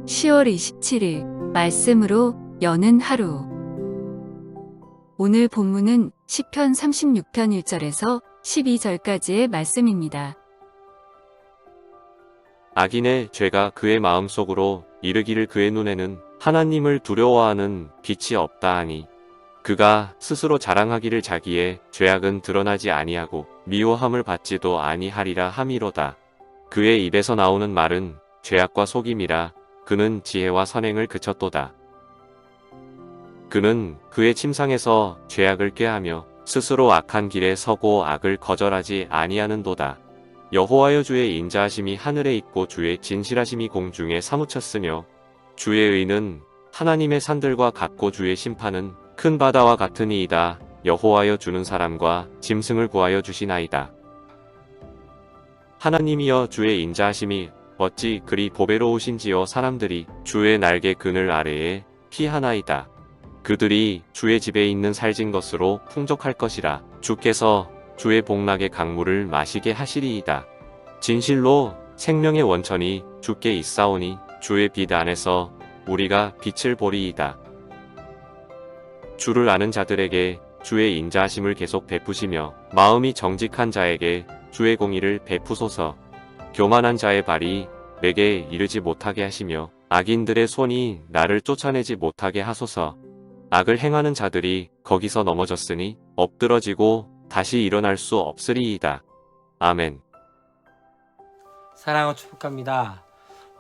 10월 27일 말씀으로 여는 하루. 오늘 본문은 시편 36편 1절에서 12절까지의 말씀입니다. 악인의 죄가 그의 마음속으로 이르기를 그의 눈에는 하나님을 두려워하는 빛이 없다 하니 그가 스스로 자랑하기를 자기의 죄악은 드러나지 아니하고 미워함을 받지도 아니하리라 함이로다. 그의 입에서 나오는 말은 죄악과 속임이라 그는 지혜와 선행을 그쳤도다. 그는 그의 침상에서 죄악을 꾀하며 스스로 악한 길에 서고 악을 거절하지 아니하는도다. 여호와여 주의 인자하심이 하늘에 있고 주의 진실하심이 공중에 사무쳤으며 주의 의는 하나님의 산들과 같고 주의 심판은 큰 바다와 같으니이다. 여호와여 주는 사람과 짐승을 구하여 주시나이다. 하나님이여 주의 인자하심이 어찌 그리 보배로우신지요. 사람들이 주의 날개 그늘 아래에 피하나이다. 그들이 주의 집에 있는 살진 것으로 풍족할 것이라. 주께서 주의 복락의 강물을 마시게 하시리이다. 진실로 생명의 원천이 주께 있사오니 주의 빛 안에서 우리가 빛을 보리이다. 주를 아는 자들에게 주의 인자하심을 계속 베푸시며 마음이 정직한 자에게 주의 공의를 베푸소서. 교만한 자의 발이 내게 이르지 못하게 하시며 악인들의 손이 나를 쫓아내지 못하게 하소서. 악을 행하는 자들이 거기서 넘어졌으니 엎드러지고 다시 일어날 수 없으리이다. 아멘. 사랑하고 축복합니다.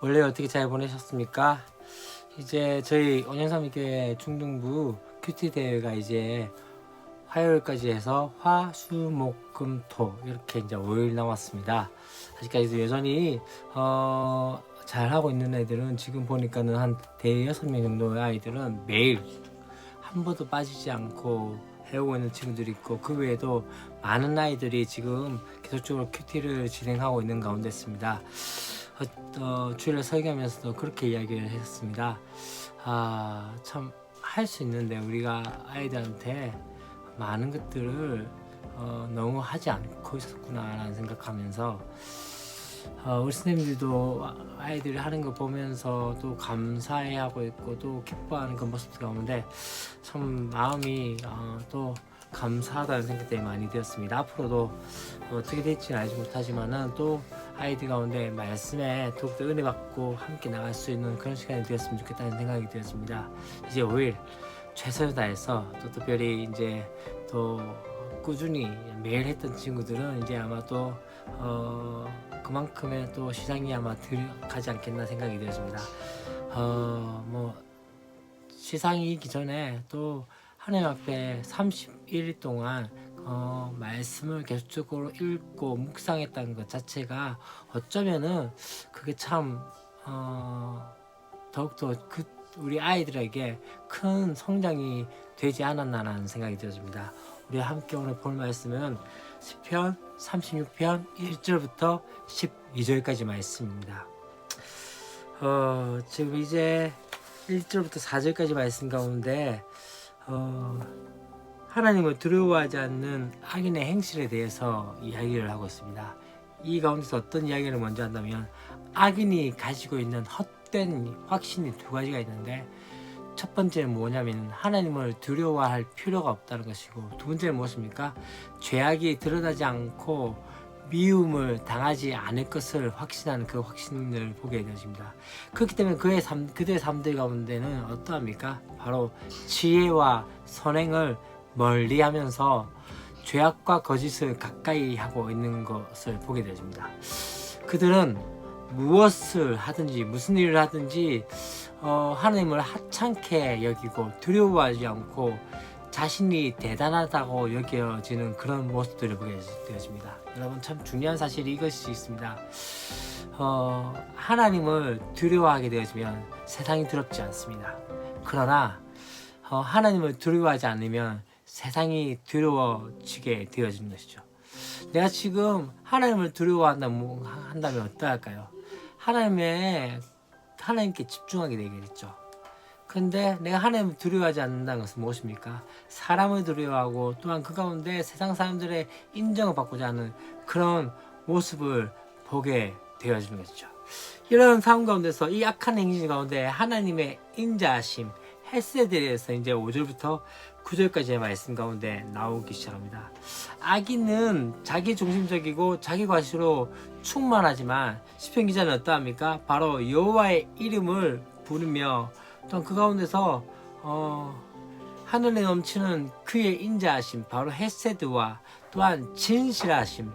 원래 어떻게 잘 보내셨습니까? 이제 저희 온영삼교회 중등부 큐티 대회가 이제 화요일까지 해서 화, 수, 목, 금, 토 이렇게 이제 5일 남았습니다. 아직까지도 여전히 잘하고 있는 애들은 지금 보니까는 한 대여섯 명 정도의 아이들은 매일 한 번도 빠지지 않고 해오고 있는 친구들이 있고, 그 외에도 많은 아이들이 지금 계속적으로 큐티를 진행하고 있는 가운데 있습니다. 주일날 설교하면서도 그렇게 이야기를 했습니다. 참 할 수 있는데 우리가 아이들한테 많은 것들을 너무 하지 않고 있었구나 라는 생각하면서 우리 선생님들도 아이들이 하는 거 보면서 또 감사해하고 있고 또 기뻐하는 그 모습들 가운데 참 마음이 또 감사하다는 생각이 많이 되었습니다. 앞으로도 어떻게 될지는 알지 못하지만은 또 아이들 가운데 말씀에 더욱더 은혜 받고 함께 나갈 수 있는 그런 시간이 되었으면 좋겠다는 생각이 되었습니다. 이제 5일 최선을 다해서 또 특별히 이제 또 꾸준히 매일 했던 친구들은 이제 아마 또 그만큼의 또 시장이 아마 들어가지 않겠나 생각이 되었습니다. 뭐 시상이기 전에 또 하나님 앞에 31일 동안 말씀을 계속적으로 읽고 묵상했다는 것 자체가 어쩌면은 그게 참 더욱더 우리 아이들에게 큰 성장이 되지 않았나라는 생각이 들었습니다. 우리 함께 오늘 볼 말씀은 시편 36편 1절부터 12절까지 말씀입니다. 지금 이제 1절부터 4절까지 말씀 가운데 하나님을 두려워하지 않는 악인의 행실에 대해서 이야기를 하고 있습니다. 이 가운데서 어떤 이야기를 먼저 한다면, 악인이 가지고 있는 헛된 확신이 두 가지가 있는데, 첫 번째는 뭐냐면 하나님을 두려워할 필요가 없다는 것이고, 두 번째는 무엇입니까? 죄악이 드러나지 않고 미움을 당하지 않을 것을 확신하는 그 확신을 보게 되어집니다. 그렇기 때문에 그들의 삶들 가운데는 어떠합니까? 바로 지혜와 선행을 멀리하면서 죄악과 거짓을 가까이 하고 있는 것을 보게 되어집니다. 그들은 무엇을 하든지 무슨 일을 하든지 하나님을 하찮게 여기고 두려워하지 않고 자신이 대단하다고 여겨지는 그런 모습들을 보게 되어집니다. 여러분, 참 중요한 사실이 이것이 있습니다. 하나님을 두려워하게 되어지면 세상이 두렵지 않습니다. 그러나 하나님을 두려워하지 않으면 세상이 두려워지게 되어지는 것이죠. 내가 지금 하나님을 두려워한다면 어떠할까요? 하나님께 집중하게 되겠죠. 근데 내가 하나님을 두려워하지 않는다는 것은 무엇입니까? 사람을 두려워하고 또한 그 가운데 세상 사람들의 인정을 받고자 하는 그런 모습을 보게 되어지는 것이죠. 이런 삶 가운데서 이 악한 행실 가운데 하나님의 인자하심, 헤세드에 대해서 이제 5절부터 9절까지의 말씀 가운데 나오기 시작합니다. 악인은 자기 중심적이고 자기 과시로 충만하지만 시편 기자는 어떠합니까? 바로 여호와의 이름을 부르며 또한 그 가운데서 하늘에 넘치는 그의 인자하심, 바로 헤세드와 또한 진실하심,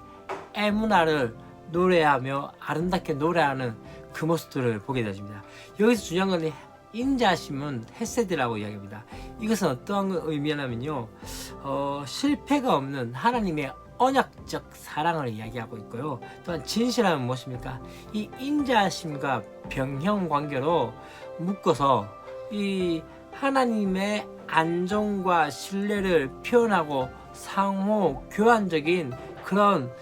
에무나를 노래하며 아름답게 노래하는 그 모습들을 보게 되어집니다. 여기서 중요한 건 인자하심은 헤세드라고 이야기합니다. 이것은 어떠한 의미냐면요, 실패가 없는 하나님의 언약적 사랑을 이야기하고 있고요. 또한 진실함은 무엇입니까? 이 인자하심과 병형 관계로 묶어서 이 하나님의 안정과 신뢰를 표현하고 상호 교환적인 그런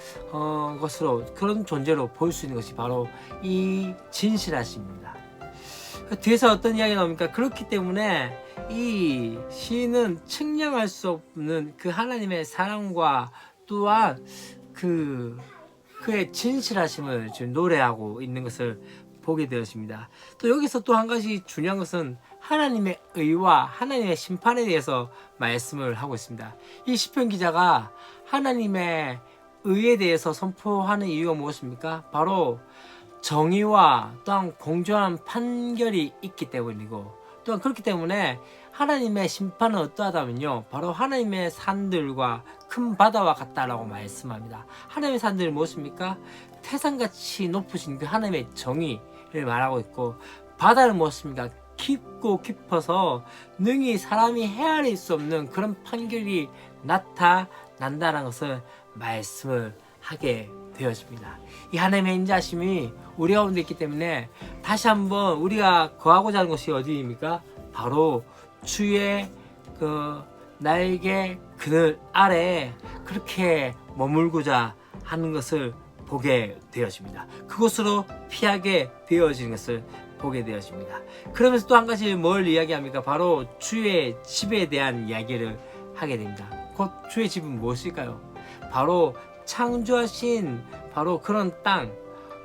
것으로, 그런 존재로 볼 수 있는 것이 바로 이 진실하심입니다. 뒤에서 어떤 이야기가 나옵니까? 그렇기 때문에 이 시인은 측량할 수 없는 그 하나님의 사랑과 또한 그의 진실하심을 지금 노래하고 있는 것을 보게 되었습니다. 또 여기서 또 한 가지 중요한 것은 하나님의 의와 하나님의 심판에 대해서 말씀을 하고 있습니다. 이 시편 기자가 하나님의 의에 대해서 선포하는 이유가 무엇입니까? 바로 정의와 또한 공정한 판결이 있기 때문이고, 또한 그렇기 때문에 하나님의 심판은 어떠하다면요, 바로 하나님의 산들과 큰 바다와 같다라고 말씀합니다. 하나님의 산들은 무엇입니까? 태산같이 높으신 그 하나님의 정의를 말하고 있고, 바다는 무엇입니까? 깊고 깊어서 능히 사람이 헤아릴 수 없는 그런 판결이 나타난다는 것을 말씀을 하게 되어집니다. 이 하나님의 인자심이 우리 가운데 있기 때문에 다시 한번 우리가 거하고자 하는 것이 어디입니까? 바로 주의 그 날개 그늘 아래 그렇게 머물고자 하는 것을 보게 되어집니다. 그곳으로 피하게 되어지는 것을 보게 되어집니다. 그러면서 또 한 가지 뭘 이야기합니까? 바로 주의 집에 대한 이야기를 하게 됩니다. 곧 주의 집은 무엇일까요? 바로 창조하신 바로 그런 땅,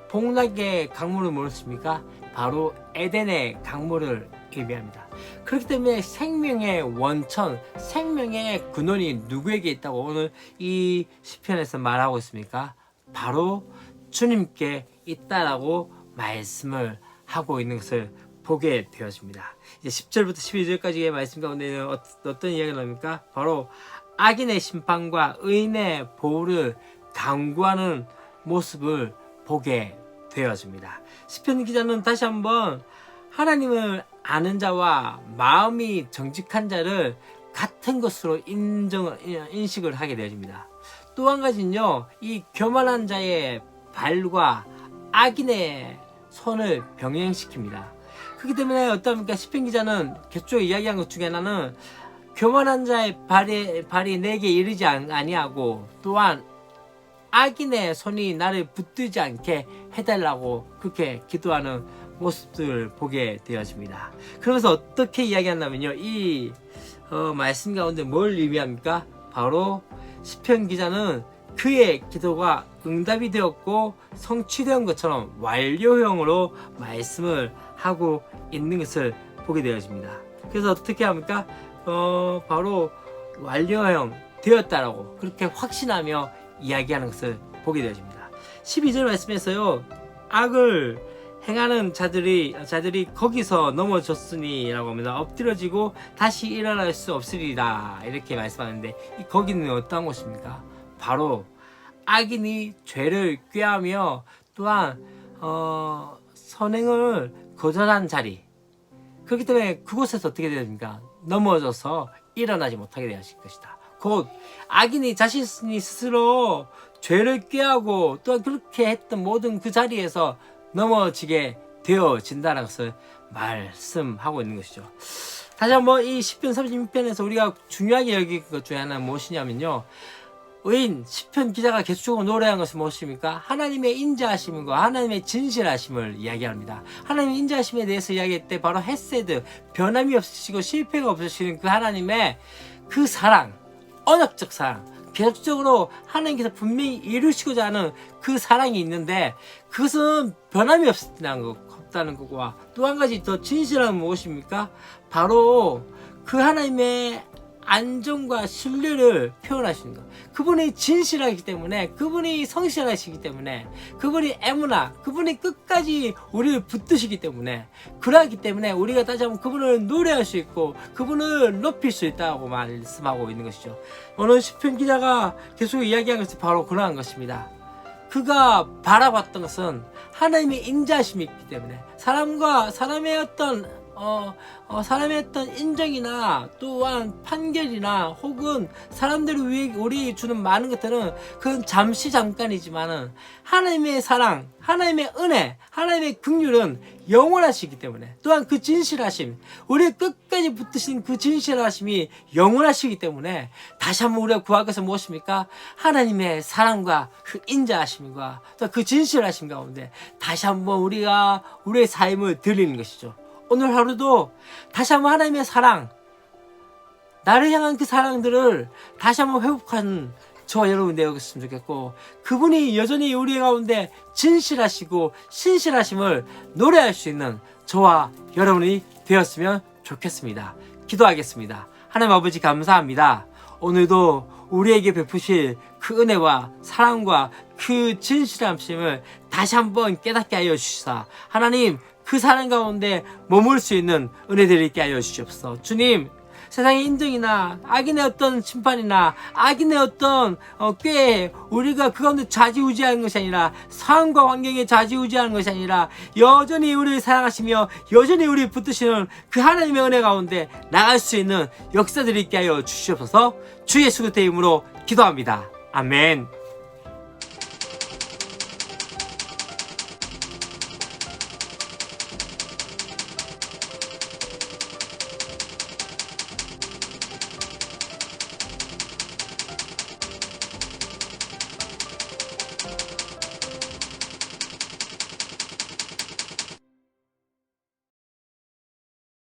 복락의 강물을 무엇입니까? 바로 에덴의 강물을 의미합니다. 그렇기 때문에 생명의 원천, 생명의 근원이 누구에게 있다고 오늘 이 시편에서 말하고 있습니까? 바로 주님께 있다라고 말씀을 하고 있는 것을 보게 되어집니다. 이제 10절부터 12절까지의 말씀 가운데는 어떤 이야기가 나옵니까? 바로 악인의 심판과 의인의 보호를 강구하는 모습을 보게 되어집니다. 시편 기자는 다시 한번 하나님을 아는 자와 마음이 정직한 자를 같은 것으로 인식을 하게 되어집니다. 또 한 가지는요, 이 교만한 자의 발과 악인의 손을 병행시킵니다. 그렇기 때문에 어떻습니까? 시편 기자는 개초에 이야기한 것 중에 하나는 교만한 자의 발이 내게 이르지 아니하고 또한 악인의 손이 나를 붙들지 않게 해달라고 그렇게 기도하는 모습들을 보게 되어집니다. 그러면서 어떻게 이야기한다면요, 이 말씀 가운데 뭘 의미합니까? 바로 시편 기자는 그의 기도가 응답이 되었고 성취된 것처럼 완료형으로 말씀을 하고 있는 것을 보게 되어집니다. 그래서 어떻게 합니까? 바로 완료형 되었다라고 그렇게 확신하며 이야기하는 것을 보게 되어집니다. 12절 말씀에서요, 악을 행하는 자들이 거기서 넘어졌으니 라고 합니다. 엎드려지고 다시 일어날 수 없으리라 이렇게 말씀하는데, 이 거기는 어떠한 곳입니까? 바로 악인이 죄를 꾀하며 또한 선행을 거절한 자리, 그렇기 때문에 그곳에서 어떻게 됩니까? 넘어져서 일어나지 못하게 되었을 것이다. 곧 악인이 자신이 스스로 죄를 꾀하고 또한 그렇게 했던 모든 그 자리에서 넘어지게 되어진다는 것을 말씀하고 있는 것이죠. 다시 한번 이 10편 36편에서 우리가 중요하게 여길 것 중에 하나는 무엇이냐면요, 의인 시편 기자가 계속적으로 노래한 것은 무엇입니까? 하나님의 인자하심과 하나님의 진실하심을 이야기합니다. 하나님의 인자하심에 대해서 이야기할 때 바로 헤세드, 변함이 없으시고 실패가 없으시는 그 하나님의 그 사랑, 언약적 사랑, 계속적으로 하나님께서 분명히 이루시고자 하는 그 사랑이 있는데 그것은 변함이 없다는 거고 또 한 가지 더 진실함은 무엇입니까? 바로 그 하나님의 안정과 신뢰를 표현하시는 것. 그분이 진실하기 때문에, 그분이 성실하시기 때문에, 그분이 애무나, 그분이 끝까지 우리를 붙드시기 때문에, 그러하기 때문에 우리가 다시 한번 그분을 노래할 수 있고 그분을 높일 수 있다고 말씀하고 있는 것이죠. 오늘 시편 기자가 계속 이야기한 것이 바로 그러한 것입니다. 그가 바라봤던 것은 하나님의 인자하심이 있기 때문에 사람의 어떤 인정이나 또한 판결이나 혹은 사람들이 우리 주는 많은 것들은 그건 잠시 잠깐이지만은 하나님의 사랑, 하나님의 은혜, 하나님의 긍휼은 영원하시기 때문에 또한 그 진실하심, 우리 끝까지 붙드신 그 진실하심이 영원하시기 때문에 다시 한번 우리가 구할 것은 무엇입니까? 하나님의 사랑과 그 인자하심과 또 그 진실하심 가운데 다시 한번 우리가 우리의 삶을 드리는 것이죠. 오늘 하루도 다시 한번 하나님의 사랑, 나를 향한 그 사랑들을 다시 한번 회복하는 저와 여러분 되었으면 좋겠고 그분이 여전히 우리 가운데 진실하시고 신실하심을 노래할 수 있는 저와 여러분이 되었으면 좋겠습니다. 기도하겠습니다. 하나님 아버지 감사합니다. 오늘도 우리에게 베푸실 그 은혜와 사랑과 그 진실함을 다시 한번 깨닫게 하여 주시사 하나님 그 사랑 가운데 머물 수 있는 은혜들을 있게 하여 주시옵소서. 주님, 세상의 인정이나 악인의 어떤 심판이나 악인의 어떤 꾀에 우리가 그 가운데 좌지우지하는 것이 아니라 상황과 환경에 좌지우지하는 것이 아니라 여전히 우리를 사랑하시며 여전히 우리를 붙드시는 그 하나님의 은혜 가운데 나갈 수 있는 역사들을 있게 하여 주시옵소서. 주 예수 그리스도의 이름으로 기도합니다. 아멘.